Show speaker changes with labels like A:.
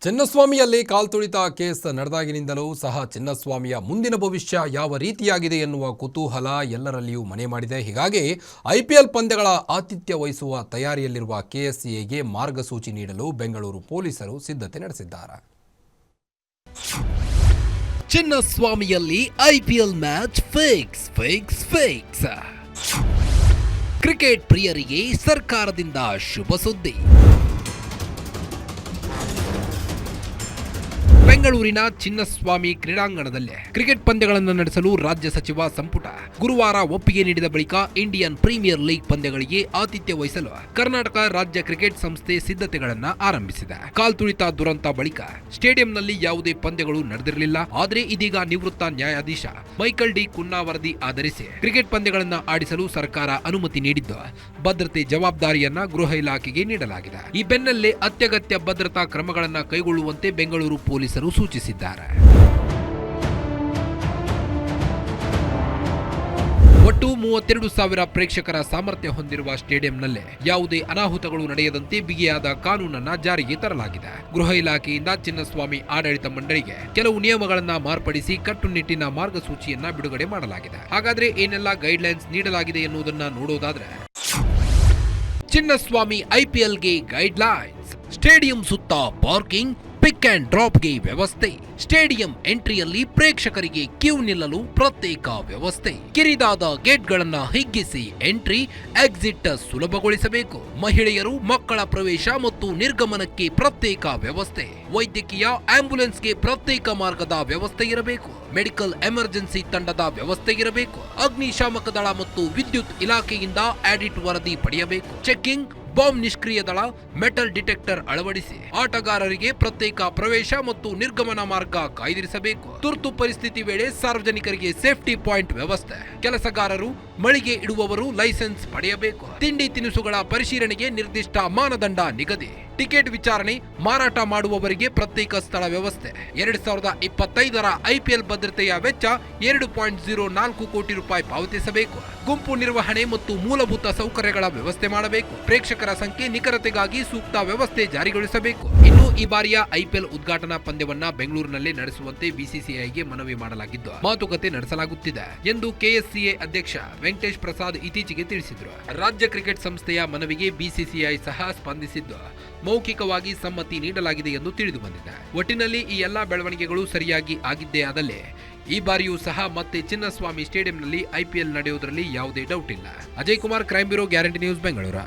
A: ಚಿನ್ನಸ್ವಾಮಿಯಲ್ಲಿ ಕಾಲ್ತುಳಿತ case ನಡೆದಾಗಿನಿಂದಲೂ ಸಹ ಚಿನ್ನಸ್ವಾಮಿಯ ಮುಂದಿನ ಭವಿಷ್ಯ ಯಾವ ರೀತಿಯಾಗಿದೆ ಎನ್ನುವ ಕುತೂಹಲ ಎಲ್ಲರಲ್ಲಿಯೂ ಮನೆ ಮಾಡಿದೆ. ಹೀಗಾಗಿ ಐಪಿಎಲ್ ಪಂದ್ಯಗಳ ಆತಿಥ್ಯ ವಹಿಸುವ ತಯಾರಿಯಲ್ಲಿರುವ ಕೆಎಸ್ಸಿಎಗೆ ಮಾರ್ಗಸೂಚಿ ನೀಡಲು ಬೆಂಗಳೂರು ಪೊಲೀಸರು ಸಿದ್ಧತೆ ನಡೆಸಿದ್ದಾರೆ.
B: ಚಿನ್ನಸ್ವಾಮಿಯಲ್ಲಿ ಐಪಿಎಲ್ ಮ್ಯಾಚ್ ಫಿಕ್ಸ್. ಕ್ರಿಕೆಟ್ ಪ್ರಿಯರಿಗೆ ಸರ್ಕಾರದಿಂದ ಶುಭ ಸುದ್ದಿ. ಬೆಂಗಳೂರಿನ ಚಿನ್ನಸ್ವಾಮಿ ಕ್ರೀಡಾಂಗಣದಲ್ಲಿ ಕ್ರಿಕೆಟ್ ಪಂದ್ಯಗಳನ್ನು ನಡೆಸಲು ರಾಜ್ಯ ಸಚಿವ ಸಂಪುಟ ಗುರುವಾರ ಒಪ್ಪಿಗೆ ನೀಡಿದ ಬಳಿಕ ಇಂಡಿಯನ್ ಪ್ರೀಮಿಯರ್ ಲೀಗ್ ಪಂದ್ಯಗಳಿಗೆ ಆತಿಥ್ಯ ವಹಿಸಲು ಕರ್ನಾಟಕ ರಾಜ್ಯ ಕ್ರಿಕೆಟ್ ಸಂಸ್ಥೆ ಸಿದ್ಧತೆಗಳನ್ನು ಆರಂಭಿಸಿದೆ. ಕಾಲ್ತುಳಿತ ದುರಂತ ಬಳಿಕ ಸ್ಟೇಡಿಯಂನಲ್ಲಿ ಯಾವುದೇ ಪಂದ್ಯಗಳು ನಡೆದಿರಲಿಲ್ಲ. ಆದರೆ ಇದೀಗ ನಿವೃತ್ತ ನ್ಯಾಯಾಧೀಶ ಮೈಕಲ್ ಡಿ ಕುನ್ನಾ ವರದಿ ಆಧರಿಸಿ ಕ್ರಿಕೆಟ್ ಪಂದ್ಯಗಳನ್ನು ಆಡಿಸಲು ಸರ್ಕಾರ ಅನುಮತಿ ನೀಡಿದ್ದು, ಭದ್ರತೆ ಜವಾಬ್ದಾರಿಯನ್ನ ಗೃಹ ಇಲಾಖೆಗೆ ನೀಡಲಾಗಿದೆ. ಈ ಬೆನ್ನಲ್ಲೇ ಅತ್ಯಗತ್ಯ ಭದ್ರತಾ ಕ್ರಮಗಳನ್ನು ಕೈಗೊಳ್ಳುವಂತೆ ಬೆಂಗಳೂರು ಪೊಲೀಸರು ಸೂಚಿಸಿದ್ದಾರೆ. ಒಟ್ಟು 32,000 ಪ್ರೇಕ್ಷಕರ ಸಾಮರ್ಥ್ಯ ಹೊಂದಿರುವ ಸ್ಟೇಡಿಯಂನಲ್ಲಿ ಯಾವುದೇ ಅನಾಹುತಗಳು ನಡೆಯದಂತೆ ಬಿಗಿಯಾದ ಕಾನೂನನ್ನ ಜಾರಿಗೆ ತರಲಾಗಿದೆ. ಗೃಹ ಇಲಾಖೆಯಿಂದ ಚಿನ್ನಸ್ವಾಮಿ ಆಡಳಿತ ಮಂಡಳಿಗೆ ಕೆಲವು ನಿಯಮಗಳನ್ನ ಮಾರ್ಪಡಿಸಿ ಕಟ್ಟುನಿಟ್ಟಿನ ಮಾರ್ಗಸೂಚಿಯನ್ನ ಬಿಡುಗಡೆ ಮಾಡಲಾಗಿದೆ. ಹಾಗಾದ್ರೆ ಏನೆಲ್ಲ ಗೈಡ್ಲೈನ್ಸ್ ನೀಡಲಾಗಿದೆ ಎನ್ನುವುದನ್ನ ನೋಡೋದಾದ್ರೆ, ಚಿನ್ನಸ್ವಾಮಿ ಐಪಿಎಲ್ಗೆ ಗೈಡ್ಲೈನ್ಸ್. ಸ್ಟೇಡಿಯಂ ಸುತ್ತ ಪಾರ್ಕಿಂಗ್, ಪಿಕ್ ಅಂಡ್ ಡ್ರಾಪ್ಗೆ ವ್ಯವಸ್ಥೆ. ಸ್ಟೇಡಿಯಂ ಎಂಟ್ರಿಯಲ್ಲಿ ಪ್ರೇಕ್ಷಕರಿಗೆ ಕ್ಯೂ ನಿಲ್ಲಲು ಪ್ರತ್ಯೇಕ ವ್ಯವಸ್ಥೆ. ಕಿರಿದಾದ ಗೇಟ್ಗಳನ್ನ ಹಿಗ್ಗಿಸಿ ಎಂಟ್ರಿ, ಎಕ್ಸಿಟ್ ಸುಲಭಗೊಳಿಸಬೇಕು. ಮಹಿಳೆಯರು, ಮಕ್ಕಳ ಪ್ರವೇಶ ಮತ್ತು ನಿರ್ಗಮನಕ್ಕೆ ಪ್ರತ್ಯೇಕ ವ್ಯವಸ್ಥೆ. ವೈದ್ಯಕೀಯ ಆಂಬ್ಯುಲೆನ್ಸ್ಗೆ ಪ್ರತ್ಯೇಕ ಮಾರ್ಗದ ವ್ಯವಸ್ಥೆ ಇರಬೇಕು. ಮೆಡಿಕಲ್ ಎಮರ್ಜೆನ್ಸಿ ತಂಡದ ವ್ಯವಸ್ಥೆ ಇರಬೇಕು. ಅಗ್ನಿಶಾಮಕ ದಳ ಮತ್ತು ವಿದ್ಯುತ್ ಇಲಾಖೆಯಿಂದ ಆಡಿಟ್ ವರದಿ ಪಡೆಯಬೇಕು. ಚೆಕಿಂಗ್, ಬಾಂಬ್ ನಿಷ್ಕ್ರಿಯ ದಳ, ಮೆಟಲ್ ಡಿಟೆಕ್ಟರ್ ಅಳವಡಿಸಿ ಆಟಗಾರರಿಗೆ ಪ್ರತ್ಯೇಕ ಪ್ರವೇಶ ಮತ್ತು ನಿರ್ಗಮನ ಮಾರ್ಗ ಕಾಯ್ದಿರಿಸಬೇಕು. ತುರ್ತು ಪರಿಸ್ಥಿತಿ ವೇಳೆ ಸಾರ್ವಜನಿಕರಿಗೆ ಸೇಫ್ಟಿ ಪಾಯಿಂಟ್ ವ್ಯವಸ್ಥೆ. ಕೆಲಸಗಾರರು, ಮಳಿಗೆ ಇಡುವವರು ಲೈಸೆನ್ಸ್ ಪಡೆಯಬೇಕು. ತಿಂಡಿ ತಿನಿಸುಗಳ ಪರಿಶೀಲನೆಗೆ ನಿರ್ದಿಷ್ಟ ಮಾನದಂಡ ನಿಗದಿ. ಟಿಕೆಟ್ ವಿಚಾರಣೆ, ಮಾರಾಟ ಮಾಡುವವರಿಗೆ ಪ್ರತ್ಯೇಕ ಸ್ಥಳ ವ್ಯವಸ್ಥೆ. 2025ರ ಐಪಿಎಲ್ ಭದ್ರತೆಯ ವೆಚ್ಚ 2.04 ಕೋಟಿ ರೂಪಾಯಿ ಪಾವತಿಸಬೇಕು. ಗುಂಪು ನಿರ್ವಹಣೆ ಮತ್ತು ಮೂಲಭೂತ ಸೌಕರ್ಯಗಳ ವ್ಯವಸ್ಥೆ ಮಾಡಬೇಕು. ಪ್ರೇಕ್ಷಕರ ಸಂಖ್ಯೆ ನಿಖರತೆಗಾಗಿ ಸೂಕ್ತ ವ್ಯವಸ್ಥೆ ಜಾರಿಗೊಳಿಸಬೇಕು. ಇನ್ನು ಈ ಬಾರಿಯ ಐಪಿಎಲ್ ಉದ್ಘಾಟನಾ ಪಂದ್ಯವನ್ನ ಬೆಂಗಳೂರಿನಲ್ಲೇ ನಡೆಸುವಂತೆ ಬಿಸಿಸಿಐಗೆ ಮನವಿ ಮಾಡಲಾಗಿದ್ದು, ಮಾತುಕತೆ ನಡೆಸಲಾಗುತ್ತಿದೆ ಎಂದು ಕೆಎಸ್ಸಿಎ ಅಧ್ಯಕ್ಷ ವೆಂಕಟೇಶ್ ಪ್ರಸಾದ್ ಇತ್ತೀಚೆಗೆ ತಿಳಿಸಿದರು. ರಾಜ್ಯ ಕ್ರಿಕೆಟ್ ಸಂಸ್ಥೆಯ ಮನವಿಗೆ ಬಿಸಿಸಿಐ ಸಹ ಸ್ಪಂದಿಸಿದ್ದು, ಮೌಖಿಕವಾಗಿ ಸಮ್ಮತಿ ನೀಡಲಾಗಿದೆ ಎಂದು ತಿಳಿದು ಬಂದಿದೆ. ಒಟ್ಟಿನಲ್ಲಿ ಈ ಎಲ್ಲಾ ಬೆಳವಣಿಗೆಗಳು ಸರಿಯಾಗಿ ಆಗಿದ್ದೇ ಆದಲ್ಲಿ ಈ ಬಾರಿಯೂ ಸಹ ಮತ್ತೆ ಚಿನ್ನಸ್ವಾಮಿ ಸ್ಟೇಡಿಯಂನಲ್ಲಿ ಐಪಿಎಲ್ ನಡೆಯುವುದರಲ್ಲಿ ಯಾವುದೇ ಡೌಟ್ ಇಲ್ಲ. Ajay Kumar, crime bureau, guarantee news, Bengaluru.